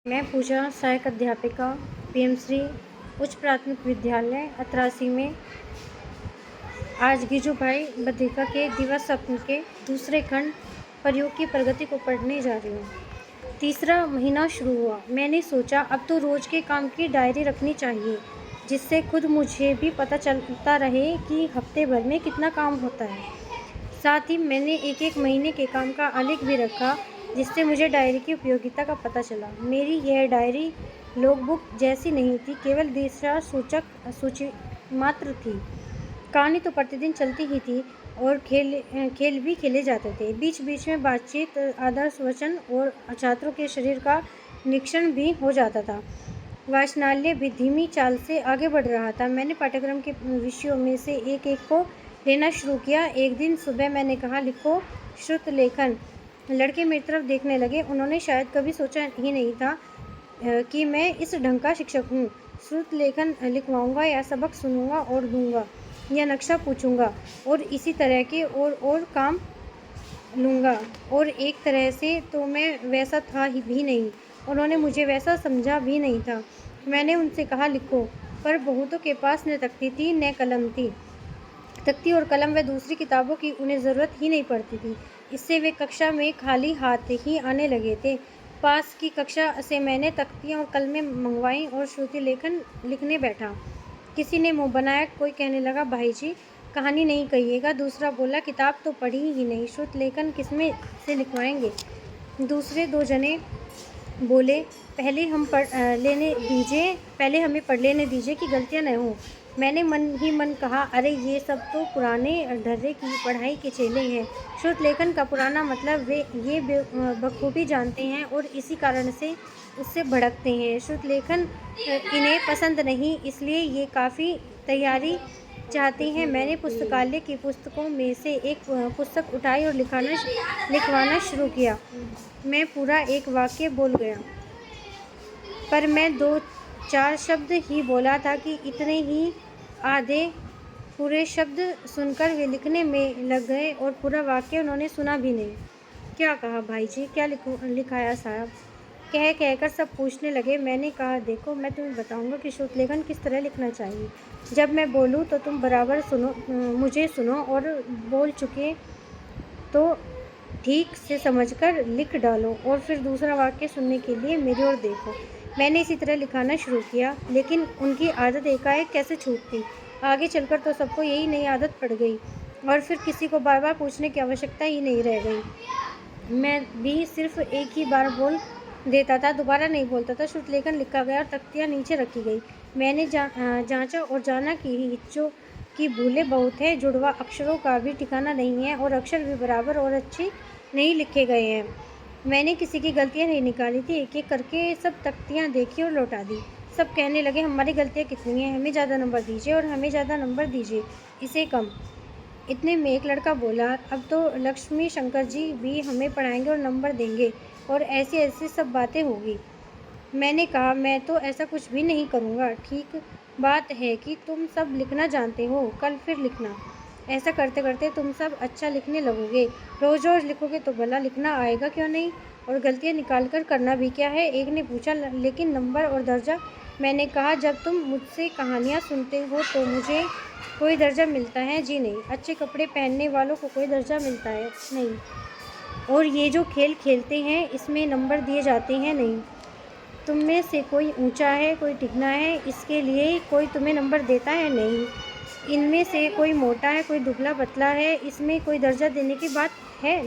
मैं पूजा, सहायक अध्यापिका, पीएमश्री उच्च प्राथमिक विद्यालय अतरासी में आज गिजुभाई बधिका के दिवस स्वप्न के दूसरे खंड प्रयोग की प्रगति को पढ़ने जा रही हूँ। तीसरा महीना शुरू हुआ। मैंने सोचा अब तो रोज के काम की डायरी रखनी चाहिए, जिससे खुद मुझे भी पता चलता रहे कि हफ्ते भर में कितना काम होता है। साथ ही मैंने एक एक महीने के काम का आलेख भी रखा, जिससे मुझे डायरी की उपयोगिता का पता चला। मेरी यह डायरी लॉगबुक जैसी नहीं थी, केवल दिशा सूचक सूची मात्र थी। कहानी तो प्रतिदिन चलती ही थी और खेल भी खेले जाते थे। बीच बीच में बातचीत, आदर्श वचन और छात्रों के शरीर का निरीक्षण भी हो जाता था। वाचनालय भी धीमी चाल से आगे बढ़ रहा था। मैंने पाठ्यक्रम के विषयों में से एक एक को लेना शुरू किया। एक दिन सुबह मैंने कहा, लिखो श्रुत लेखन। लड़के मेरी तरफ देखने लगे। उन्होंने शायद कभी सोचा ही नहीं था कि मैं इस ढंग का शिक्षक हूँ। श्रुत लेखन लिखवाऊंगा या सबक सुनूंगा और दूंगा, या नक्शा पूछूंगा और इसी तरह के और काम लूँगा। और एक तरह से तो मैं वैसा था ही भी नहीं। उन्होंने मुझे वैसा समझा भी नहीं था। मैंने उनसे कहा, लिखो। पर बहुतों के पास न तख्ती थी न कलम थी। तख्ती और कलम व दूसरी किताबों की उन्हें ज़रूरत ही नहीं पड़ती थी। इससे वे कक्षा में खाली हाथ ही आने लगे थे। पास की कक्षा से मैंने तख्तियाँ और कलमें मंगवाईं और श्रुति लेखन लिखने बैठा। किसी ने मुँह बनाया। कोई कहने लगा, भाई जी कहानी नहीं कहिएगा। दूसरा बोला, किताब तो पढ़ी ही नहीं, श्रुत लेखन किसमें से लिखवाएंगे। दूसरे दो जने बोले, पहले हमें पढ़ लेने दीजिए कि गलतियां न हों। मैंने मन ही मन कहा, अरे ये सब तो पुराने ढर्रे की पढ़ाई के चेले हैं। श्रुत लेखन का पुराना मतलब वे ये बखूबी जानते हैं और इसी कारण से उससे भड़कते हैं। श्रुत लेखन इन्हें पसंद नहीं, इसलिए ये काफ़ी तैयारी चाहती हैं। मैंने पुस्तकालय की पुस्तकों में से एक पुस्तक उठाई और लिखवाना शुरू किया। मैं पूरा एक वाक्य बोल गया, पर मैं 2-4 शब्द ही बोला था कि इतने ही आधे पूरे शब्द सुनकर वे लिखने में लग गए और पूरा वाक्य उन्होंने सुना भी नहीं। क्या कहा भाई जी, क्या लिखाया साहब, कहकर सब पूछने लगे। मैंने कहा, देखो मैं तुम्हें बताऊंगा कि श्रुत लेखन किस तरह लिखना चाहिए। जब मैं बोलूं तो तुम बराबर मुझे सुनो और बोल चुके तो ठीक से समझकर लिख डालो और फिर दूसरा वाक्य सुनने के लिए मेरी ओर देखो। मैंने इसी तरह लिखाना शुरू किया, लेकिन उनकी आदत एकाएक कैसे छूटती। आगे चलकर तो सबको यही नई आदत पड़ गई और फिर किसी को बार बार पूछने की आवश्यकता ही नहीं रह गई। मैं भी सिर्फ एक ही बार बोल देता था, दोबारा नहीं बोलता था। श्रुत लेखन लिखा गया और तख्तियाँ नीचे रखी गई। मैंने जांचा और जाना कि हिच्चों की भूलें बहुत हैं, जुड़वा अक्षरों का भी ठिकाना नहीं है और अक्षर भी बराबर और अच्छे नहीं लिखे गए हैं। मैंने किसी की गलतियाँ नहीं निकाली थी। एक एक करके सब तख्तियाँ देखी और लौटा दी। सब कहने लगे, हमारी गलतियाँ कितनी हैं, हमें ज़्यादा नंबर दीजिए और हमें ज़्यादा नंबर दीजिए, इसे कम। इतने में एक लड़का बोला, अब तो लक्ष्मी शंकर जी भी हमें पढ़ाएंगे और नंबर देंगे और ऐसी ऐसी सब बातें होगी। मैंने कहा, मैं तो ऐसा कुछ भी नहीं करूँगा। ठीक बात है कि तुम सब लिखना जानते हो, कल फिर लिखना। ऐसा करते करते तुम सब अच्छा लिखने लगोगे। रोज़ रोज़ लिखोगे तो भला लिखना आएगा क्यों नहीं, और गलतियाँ निकाल कर करना भी क्या है। एक ने पूछा, लेकिन नंबर और दर्जा। मैंने कहा, जब तुम मुझसे कहानियाँ सुनते हो तो मुझे कोई दर्जा मिलता है? जी नहीं। अच्छे कपड़े पहनने वालों को कोई दर्जा मिलता है? नहीं। और ये जो खेल खेलते हैं इसमें नंबर दिए जाते हैं? नहीं। तुम में से कोई ऊंचा है, कोई टिकना है, इसके लिए कोई तुम्हें नंबर देता है? नहीं। इनमें से कोई मोटा है, कोई दुबला पतला है, इसमें कोई दर्जा देने की बात है?